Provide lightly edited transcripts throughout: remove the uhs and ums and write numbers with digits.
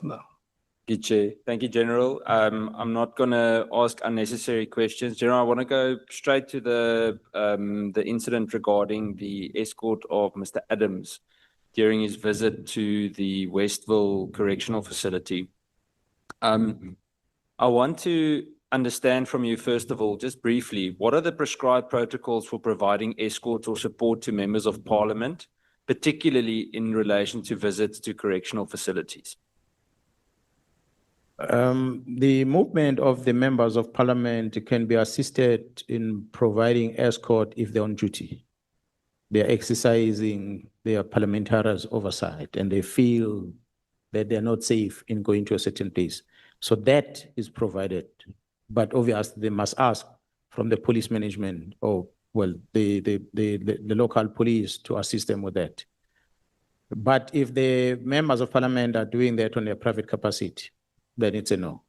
No. Good, Chair. Thank you, General. I'm not going to ask unnecessary questions. General, I want to go straight to the incident regarding the escort of Mr. Adams during his visit to the Westville Correctional Facility. I want to understand from you, first of all, just briefly, what are the prescribed protocols for providing escorts or support to members of Parliament, particularly in relation to visits to correctional facilities? The movement of the members of Parliament can be assisted in providing escort if they're on duty. They're exercising their parliamentarians' oversight and they feel that they're not safe in going to a certain place. So that is provided. But obviously, they must ask from the police management or, well, the local police to assist them with that. But if the members of Parliament are doing that on their private capacity, then it's a no.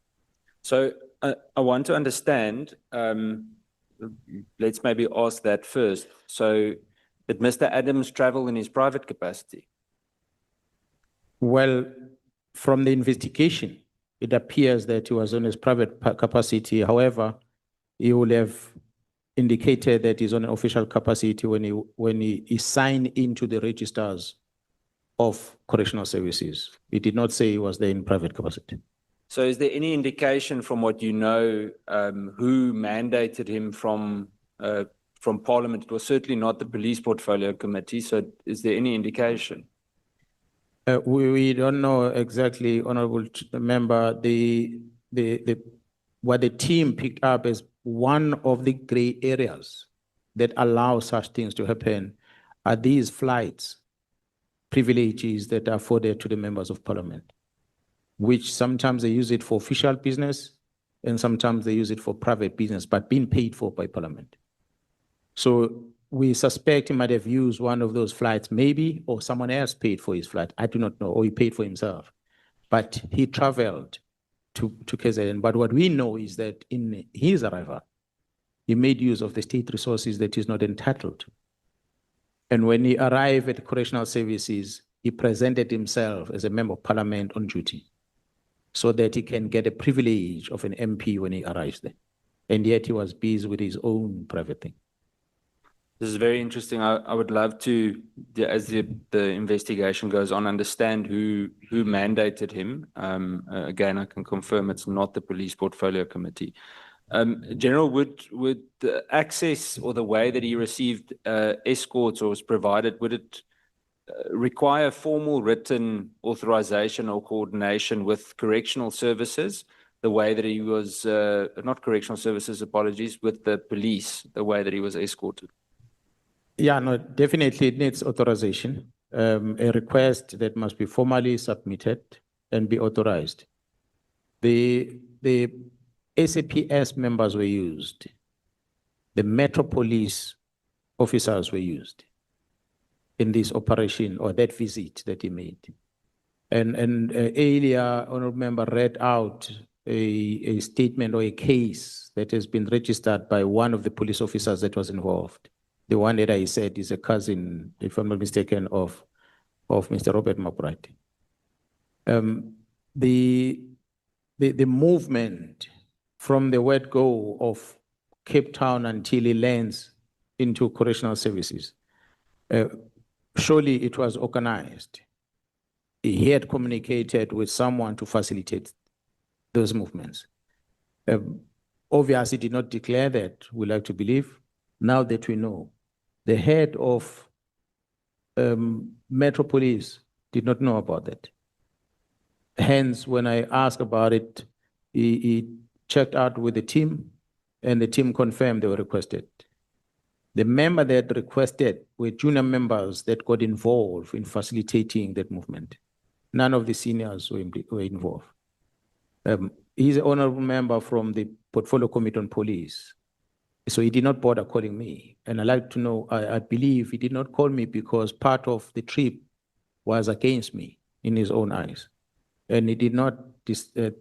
So I want to understand, let's maybe ask that first. So did Mr. Adams travel in his private capacity? Well, from the investigation, it appears that he was on his private capacity. However, he would have indicated that he's on an official capacity when he signed into the registers of correctional services. He did not say he was there in private capacity. So is there any indication from what you know who mandated him from Parliament? It was certainly not the Police Portfolio Committee. So is there any indication? We don't know exactly, Honourable Member. What the team picked up as one of the grey areas that allow such things to happen are these flights privileges that are afforded to the members of Parliament, which sometimes they use it for official business and sometimes they use it for private business, but being paid for by Parliament. So we suspect he might have used one of those flights, maybe, or someone else paid for his flight. I do not know, or he paid for himself. But he traveled to KZN. But what we know is that in his arrival, he made use of the state resources that he's not entitled to. And when he arrived at correctional services, he presented himself as a member of Parliament on duty so that he can get a privilege of an MP when he arrives there. And yet he was busy with his own private thing. This is very interesting. I would love to, as the investigation goes on, understand who mandated him. Again, I can confirm it's not the Police Portfolio Committee. General, would the access or the way that he received escorts or was provided, would it require formal written authorization or coordination with correctional services, the way that he was, not correctional services, apologies, with the police, the way that he was escorted? Yeah, no, definitely it needs authorization, a request that must be formally submitted and be authorized. The SAPS members were used. The Metro Police officers were used in this operation or that visit that he made. And earlier, Honourable Member read out a statement or a case that has been registered by one of the police officers that was involved. The one that I said is a cousin, if I'm not mistaken, of Mr. Robert Mabright. The movement from the word go of Cape Town until he lands into correctional services, surely it was organized. He had communicated with someone to facilitate those movements. Obviously, did not declare that, we like to believe. Now that we know, the head of Metro Police did not know about that. Hence, when I asked about it, he checked out with the team, and the team confirmed they were requested. The member that requested were junior members that got involved in facilitating that movement. None of the seniors were involved. He's an honorable member from the Portfolio Committee on Police. So he did not bother calling me. And I'd like to know, I believe he did not call me because part of the trip was against me in his own eyes. And he did not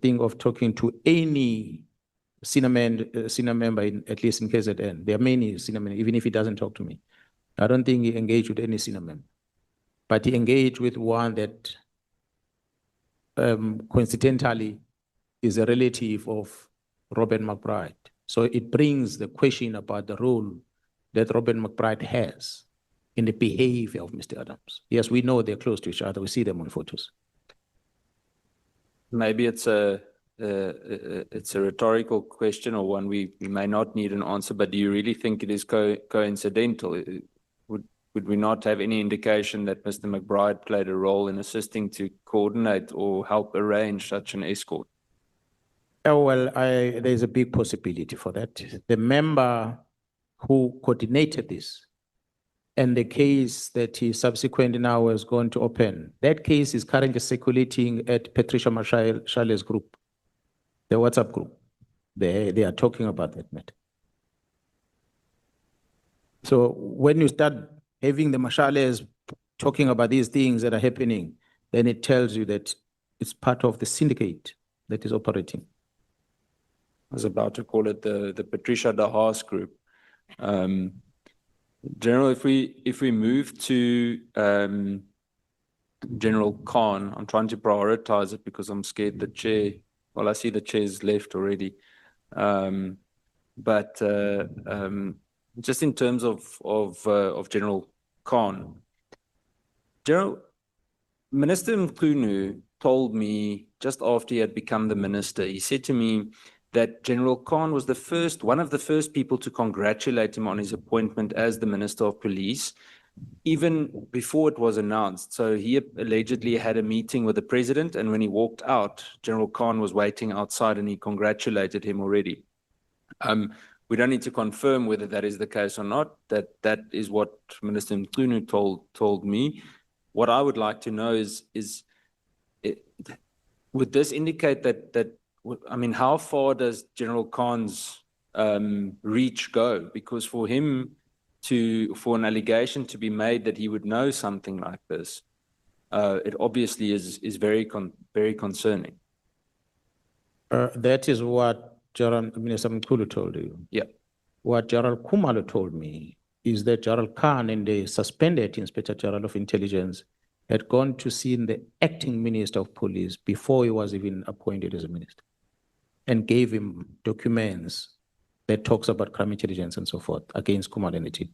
think of talking to any senior member, at least in KZN. There are many senior members, even if he doesn't talk to me. I don't think he engaged with any senior member. But he engaged with one that coincidentally is a relative of Robert McBride. So it brings the question about the role that Robert McBride has in the behavior of Mr. Adams. Yes, we know they're close to each other. We see them on photos. Maybe it's a rhetorical question, or one we may not need an answer, but do you really think it is coincidental? Would we not have any indication that Mr. McBride played a role in assisting to coordinate or help arrange such an escort? Oh, well, there's a big possibility for that. The member who coordinated this and the case that he subsequently now is going to open, that case is currently circulating at Patricia Marshall's group, the WhatsApp group. They are talking about that matter. So when you start having the Marshalles talking about these things that are happening, then it tells you that it's part of the syndicate that is operating. I was about to call it the Patricia de Haas group. General, if we move to General Khan, I'm trying to prioritize it because I'm scared the chair. Well, I see the chair's left already. Just in terms of General Khan, Minister Mkhunu told me just after he had become the minister, he said to me that General Khan was one of the first people to congratulate him on his appointment as the Minister of Police, even before it was announced. So he allegedly had a meeting with the president, and when he walked out, General Khan was waiting outside and he congratulated him already. We don't need to confirm whether that is the case or not. That is what Minister Mkhunu told me. What I would like to know is would this indicate that I mean, how far does General Khan's reach go? Because for him for an allegation to be made that he would know something like this, it obviously is very concerning. That is what Minister Mkhulu told you. Yeah. What Gerald Khumalo told me is that Gerald Khan and the suspended Inspector General of Intelligence had gone to see the acting Minister of Police before he was even appointed as a minister, and gave him documents that talks about crime intelligence and so forth against Khumalo and the team.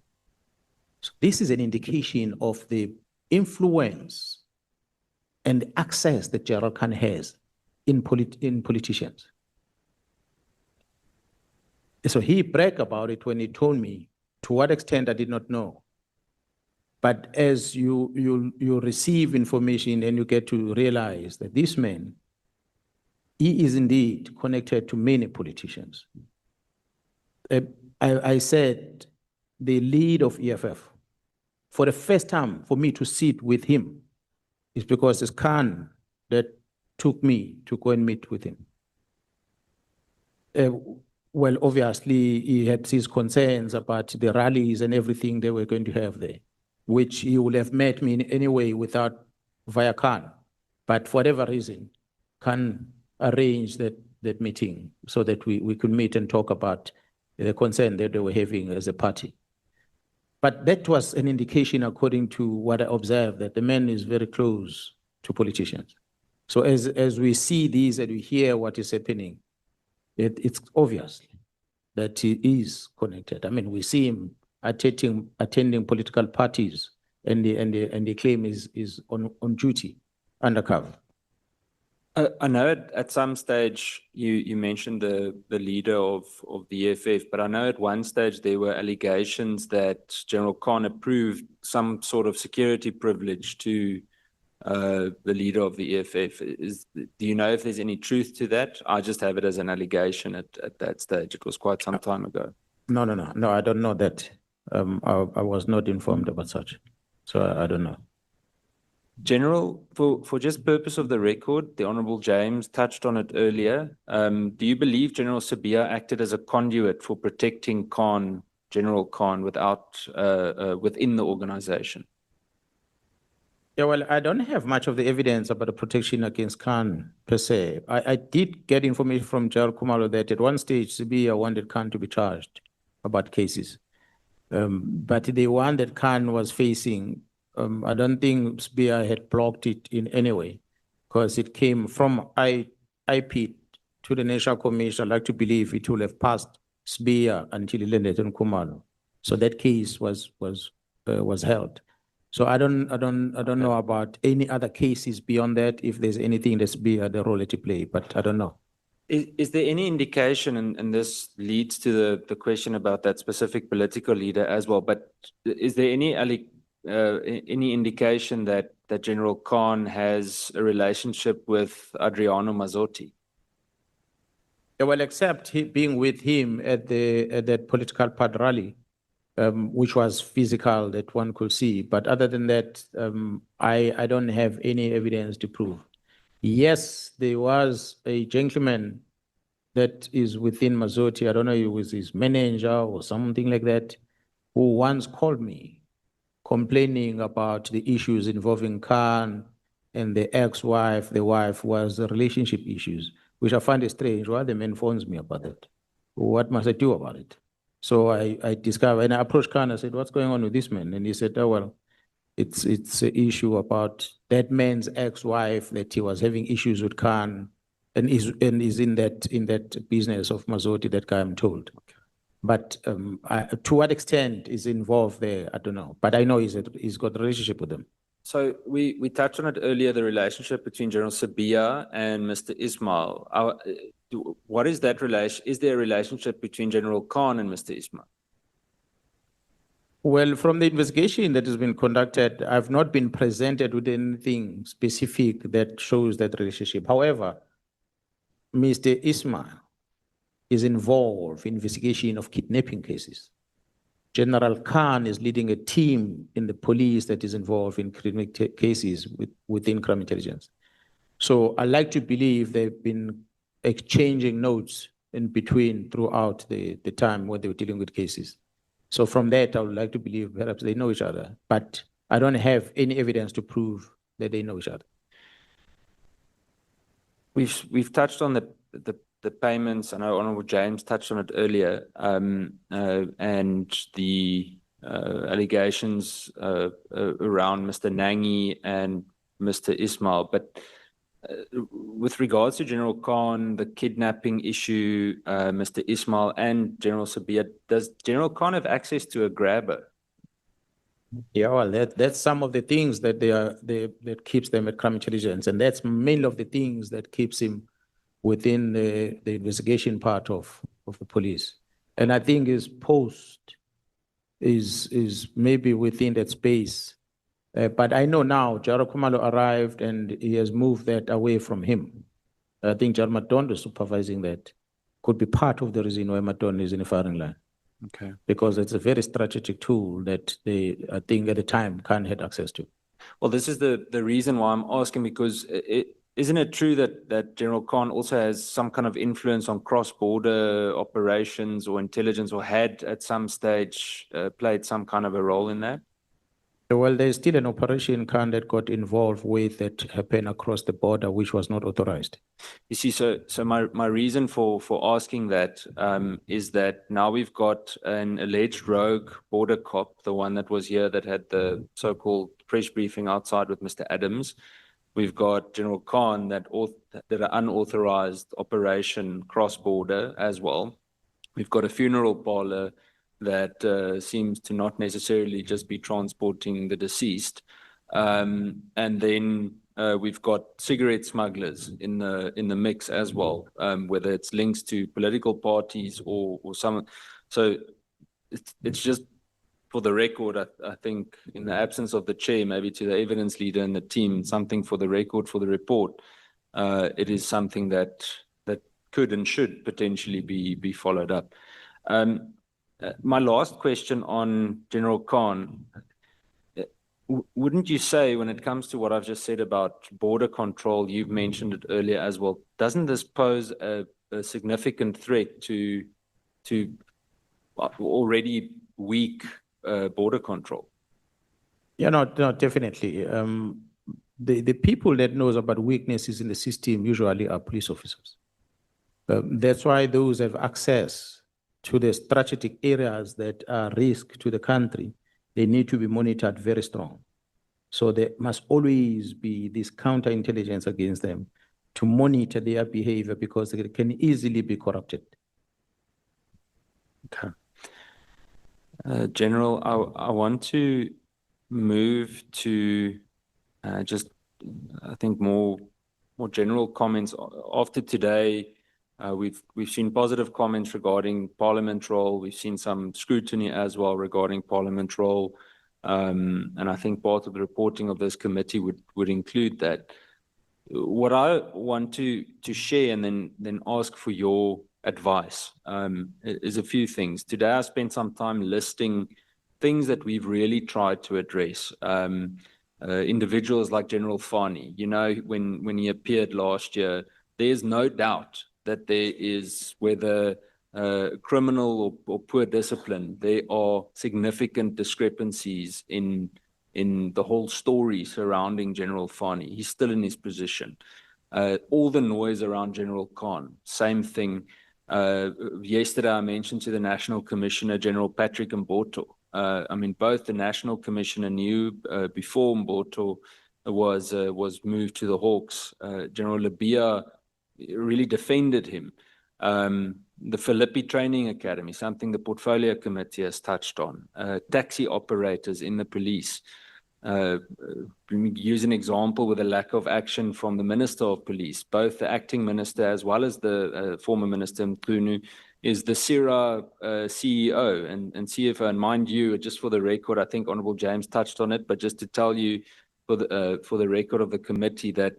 So this is an indication of the influence and the access that Gerald Khan has in politicians. So he bragged about it when he told me. To what extent, I did not know. But as you receive information and you get to realize that this man, he is indeed connected to many politicians. I said the lead of EFF, for the first time for me to sit with him, is because it's Khan that took me to go and meet with him. Well, obviously, he had his concerns about the rallies and everything they were going to have there, which he would have met me in anyway via Khan. But for whatever reason, Khan arranged that meeting so that we could meet and talk about the concern that they were having as a party. But that was an indication, according to what I observed, that the man is very close to politicians. So as we see these and we hear what is happening, it's obvious that he is connected. I mean, we see him attending political parties, and the claim is on duty, undercover. I know at some stage you mentioned the leader of the EFF, but I know at one stage there were allegations that General Khan approved some sort of security privilege to the leader of the EFF. Do you know if there's any truth to that? I just have it as an allegation at that stage. It was quite some time ago. No, I don't know that. I was not informed about such, so I don't know. General, for just purpose of the record, the Honourable James touched on it earlier. Do you believe General Sabia acted as a conduit for protecting General Khan within the organization? Yeah, well, I don't have much of the evidence about the protection against Khan per se. I did get information from Gerald Khumalo that at one stage Sabia wanted Khan to be charged about cases. But the one that Khan was facing, I don't think Sabia had blocked it in any way. because it came from IP to the National Commission. I'd like to believe it will have passed SBIA until it landed in Kumalo. So that case was held. So I don't know about any other cases beyond that. If there's anything that's SBIA the role to play, but I don't know. Is there any indication, and this leads to the question about that specific political leader as well, but is there any indication that General Khan has a relationship with Adriano Mazzotti? Yeah, well, except being with him at that political party rally, which was physical that one could see. But other than that, I don't have any evidence to prove. Yes, there was a gentleman that is within Mazzotti, I don't know if it was his manager or something like that, who once called me complaining about the issues involving Khan and the ex-wife. The wife was the relationship issues, which I find strange. Why the man phones me about that? What must I do about it? So I discovered, and I approached Khan, I said, what's going on with this man? And he said, oh, well, it's an issue about that man's ex-wife, that he was having issues with Khan and is in that business of Mazzotti, that guy I'm told. Okay. But to what extent is involved there, I don't know. But I know he's got a relationship with them. So we touched on it earlier, the relationship between General Sabia and Mr. Ismail. What is that relation? Is there a relationship between General Khan and Mr. Ismail? Well, from the investigation that has been conducted, I've not been presented with anything specific that shows that relationship. However, Mr. Ismail is involved in investigation of kidnapping cases. General Khan is leading a team in the police that is involved in criminal cases within crime intelligence. So I like to believe they've been exchanging notes in between throughout the time when they were dealing with cases. So from that, I would like to believe perhaps they know each other, but I don't have any evidence to prove that they know each other. We've touched on the payments. I know Honorable James touched on it earlier, and the allegations around Mr. Nangi and Mr. Ismail. But with regards to General Khan, the kidnapping issue, Mr. Ismail and General Sabia, does General Khan have access to a grabber? Yeah, well, that's some of the things that that keeps them at crime intelligence, and that's mainly of the things that keeps him within the investigation part of the police. And I think his post is maybe within that space. But I know now Jaro Kumalo arrived and he has moved that away from him. I think Jar Maton is supervising that. Could be part of the reason why Maton is in the firing line. Okay. Because it's a very strategic tool that they, I think at the time, Khan had access to. Well, this is the reason why I'm asking, because isn't it true that General Khan also has some kind of influence on cross-border operations or intelligence, or had at some stage played some kind of a role in that? Well, there's still an operation Khan that got involved with that happened across the border, which was not authorized. You see, so my reason for asking that is that now we've got an alleged rogue border cop, the one that was here that had the so-called press briefing outside with Mr. Adams. We've got General Khan that did an unauthorized operation cross-border as well. We've got a funeral parlor that seems to not necessarily just be transporting the deceased. And then we've got cigarette smugglers in the mix as well, whether it's links to political parties or some. So it's just for the record, I think in the absence of the chair, maybe to the evidence leader and the team, something for the record, for the report. It is something that could and should potentially be followed up. My last question on General Khan, wouldn't you say, when it comes to what I've just said about border control, you've mentioned it earlier as well, doesn't this pose a significant threat to already weak border control? Yeah, no, definitely. The people that knows about weaknesses in the system usually are police officers. That's why those have access to the strategic areas that are risk to the country, they need to be monitored very strong. So there must always be this counterintelligence against them to monitor their behavior because they can easily be corrupted. Okay. General, I want to move to just, I think, more general comments. After today, we've seen positive comments regarding Parliament role. We've seen some scrutiny as well regarding Parliament role. And I think part of the reporting of this committee would include that. What I want to share and then ask for your advice is a few things. Today, I spent some time listing things that we've really tried to address. Individuals like General Fani, you know, when he appeared last year, there's no doubt that there is, whether criminal or poor discipline, there are significant discrepancies in the whole story surrounding General Fani. He's still in his position. All the noise around General Khan, same thing. Yesterday, I mentioned to the National Commissioner, General Patrick Mboto. I mean, both the National Commissioner knew before Mboto was moved to the Hawks. General Labia really defended him. The Philippi Training Academy, something the Portfolio Committee has touched on. Taxi operators in the police. Use an example with a lack of action from the Minister of Police. Both the acting minister as well as the former Minister Mkhunu is the CIRA CEO and CFO. And mind you, just for the record, I think Honourable James touched on it, but just to tell you for the record of the committee that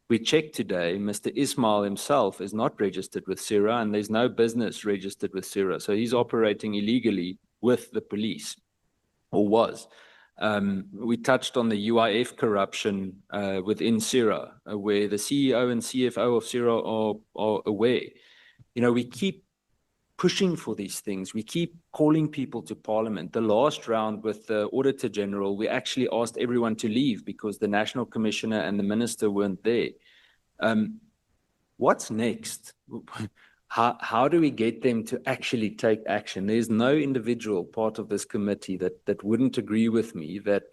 we checked today, Mr. Ismail himself is not registered with CIRA and there's no business registered with CIRA. So he's operating illegally with the police, or was. We touched on the UIF corruption within CIRA, where the CEO and CFO of CIRA are aware. You know, we keep pushing for these things. We keep calling people to Parliament. The last round with the Auditor General, we actually asked everyone to leave because the National Commissioner and the Minister weren't there. What's next? How do we get them to actually take action? There's no individual part of this committee that wouldn't agree with me that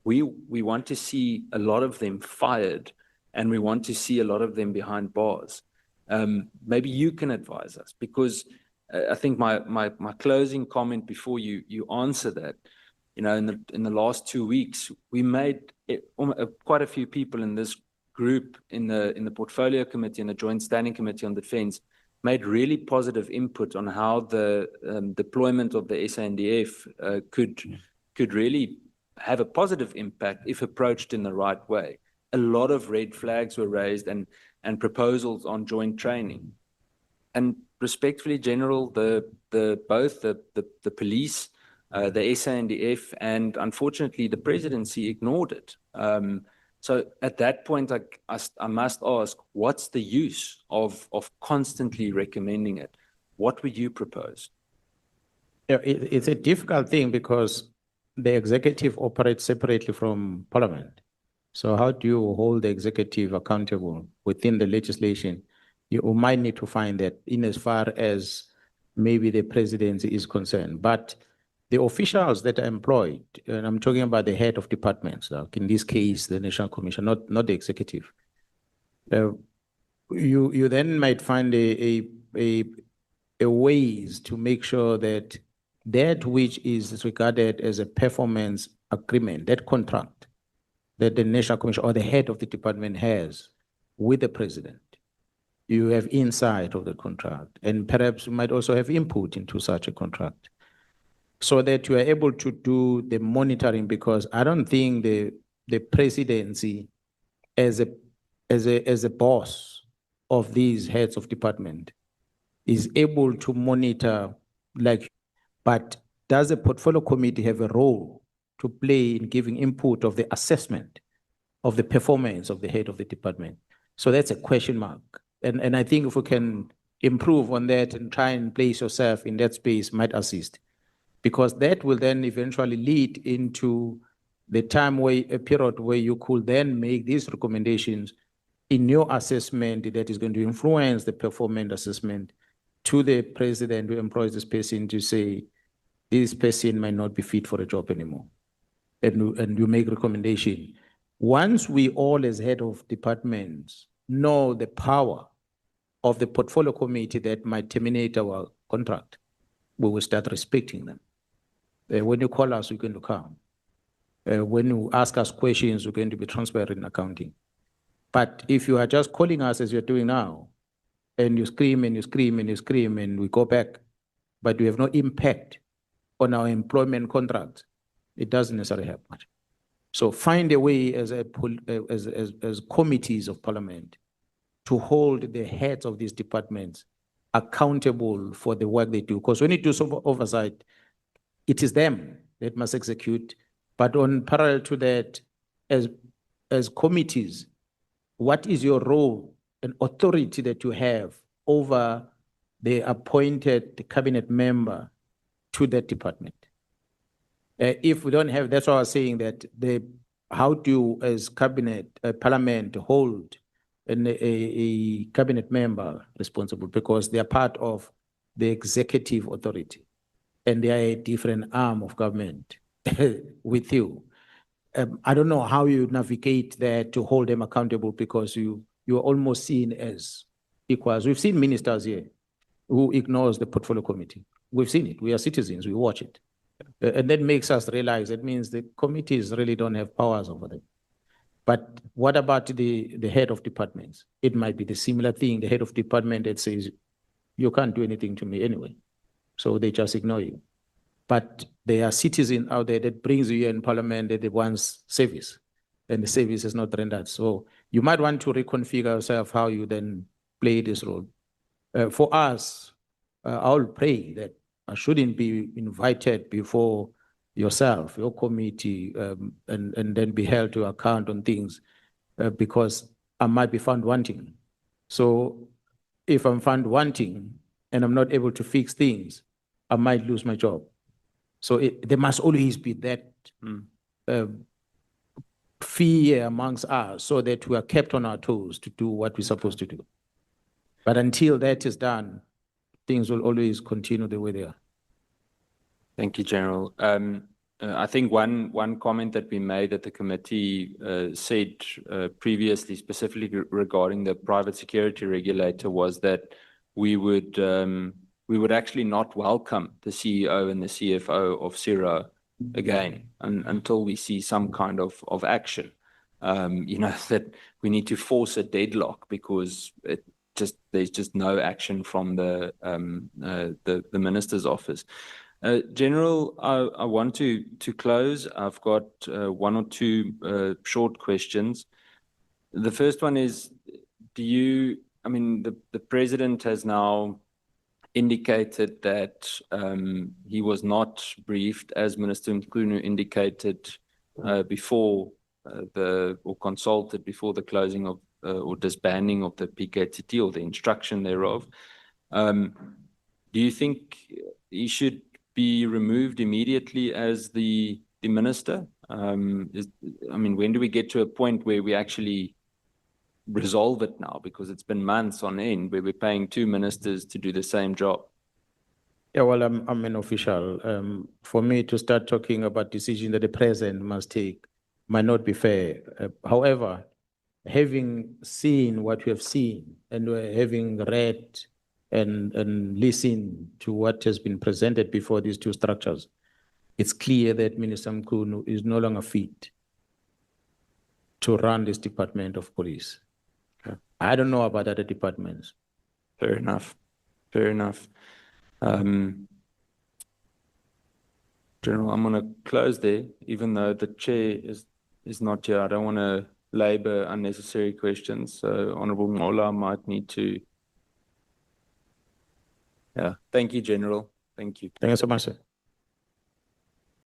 we want to see a lot of them fired and we want to see a lot of them behind bars. Maybe you can advise us, because I think my closing comment before you answer that, you know, in the last 2 weeks, we made quite a few people in this group in the Portfolio Committee and the Joint Standing Committee on Defence made really positive input on how the deployment of the SANDF could really have a positive impact if approached in the right way. A lot of red flags were raised and proposals on joint training. And respectfully, General, both the police, the SANDF, and unfortunately the presidency ignored it. So at that point, I must ask, what's the use of constantly recommending it? What would you propose? Yeah, it's a difficult thing because the executive operates separately from Parliament. So how do you hold the executive accountable within the legislation? You might need to find that in as far as maybe the presidency is concerned. But the officials that are employed, and I'm talking about the head of departments, like in this case, the National Commission, not the executive. You then might find a ways to make sure that which is regarded as a performance agreement, that contract that the National Commission or the head of the department has with the president, you have insight of the contract, and perhaps you might also have input into such a contract, so that you are able to do the monitoring. Because I don't think the presidency as a boss of these heads of department is able to monitor, but does the portfolio committee have a role to play in giving input of the assessment of the performance of the head of the department? So that's a question mark. And I think if we can improve on that and try and place yourself in that space might assist, because that will then eventually lead into the a period where you could then make these recommendations in your assessment that is going to influence the performance assessment to the president who employs this person to say, this person might not be fit for a job anymore. And you make recommendation. Once we all as head of departments know the power of the portfolio committee that might terminate our contract, we will start respecting them. When you call us, we're going to come. When you ask us questions, we're going to be transparent in accounting. But if you are just calling us as you're doing now, and you scream and you scream and you scream and we go back, but we have no impact on our employment contract, it doesn't necessarily help much. So find a way as committees of parliament to hold the heads of these departments accountable for the work they do. Because when you do oversight, it is them that must execute. But on parallel to that, as committees, what is your role and authority that you have over the appointed cabinet member to that department? If we don't have, that's why I was saying that how do you, as cabinet, parliament, hold a cabinet member responsible, because they are part of the executive authority and they are a different arm of government with you. I don't know how you navigate that to hold them accountable, because you are almost seen as equals. We've seen ministers here who ignores the portfolio committee. We've seen it. We are citizens. We watch it. And that makes us realize it means the committees really don't have powers over them. But what about the head of departments? It might be the similar thing. The head of department that says, you can't do anything to me anyway. So they just ignore you. But there are citizens out there that brings you in parliament that they want service, and the service is not rendered. So you might want to reconfigure yourself how you then play this role. For us, I'll pray that I shouldn't be invited before yourself, your committee, and then be held to account on things because I might be found wanting. So if I'm found wanting and I'm not able to fix things, I might lose my job. So there must always be that fear amongst us, so that we are kept on our toes to do what we're supposed to do. But until that is done, things will always continue the way they are. Thank you, General. I think one comment that we made at the committee said previously, specifically regarding the private security regulator, was that we would actually not welcome the CEO and the CFO of CIRO again until we see some kind of action. That we need to force a deadlock, because there's just no action from the minister's office. General, I want to close. I've got one or two short questions. The first one is, the president has now indicated that he was not briefed, as Minister Mkhunu indicated before or consulted before the closing of or disbanding of the PKTT, or the instruction thereof. Do you think he should be removed immediately as the minister? When do we get to a point where we actually resolve it now? Because it's been months on end where we're paying two ministers to do the same job. Yeah, well, I'm an official. For me to start talking about decisions that the president must take might not be fair. However, having seen what we have seen, and having read and listened to what has been presented before these two structures, it's clear that Minister Mkhunu is no longer fit to run this department of police. Okay. I don't know about other departments. Fair enough. Fair enough. General, I'm going to close there, even though the chair is not here. I don't want to labor unnecessary questions. So Honorable Mola might need to. Yeah. Thank you, General. Thank you. Thank you so much, sir.